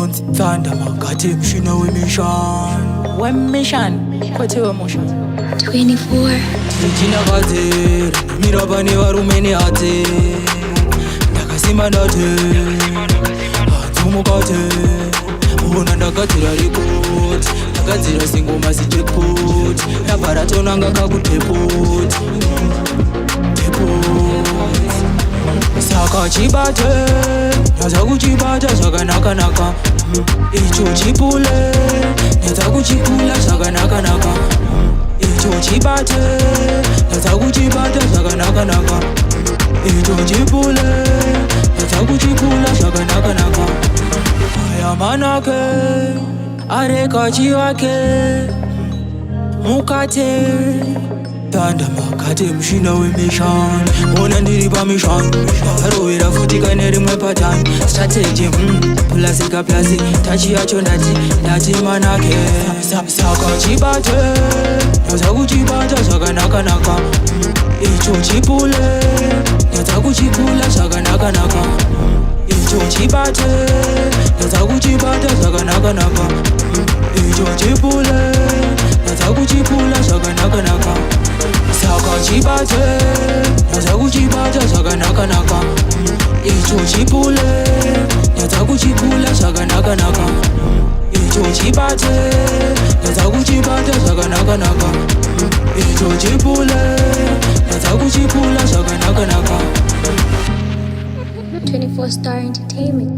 Don't thunder makati mshina wemission kwete wemotion 24 Tijina kate miraba ne varume ne hate ndakasima ndate hatumukate ona ndagadzira rekoti ndagadzira singoma zijackpot rabva ratonanga kakutepot saka chibate nyaza kuchibata zvakanaka-naka icho chipule nyaza kuchipula zvakanaka-naka icho chibate nyaza kuchibata zvakanaka-naka icho chipule nyaza kuchipula zvakanaka-naka aya manake areka chivake mukate tanda makate mushina wemission ona ndiri pamishon varovera futi kaine rimwe patani strategy plasika plasi tachi yacho ndati manake saka chibate nyaza kuchibata zvakanaka-naka icho chipule nyaza kuchipula zvakanaka-naka icho chibate nyaza kuchibata zvakanaka-naka icho chipule nyaza kuchipula zvakanaka-naka saka chibate nyaza kuchibata zvakanaka-naka icho chipule nyaza kuchipula zvakanaka-naka icho chibate nyaza kuchibata zvakanaka-naka icho chipule nyaza kuchipula zvakanaka-naka 24 Star Entertainment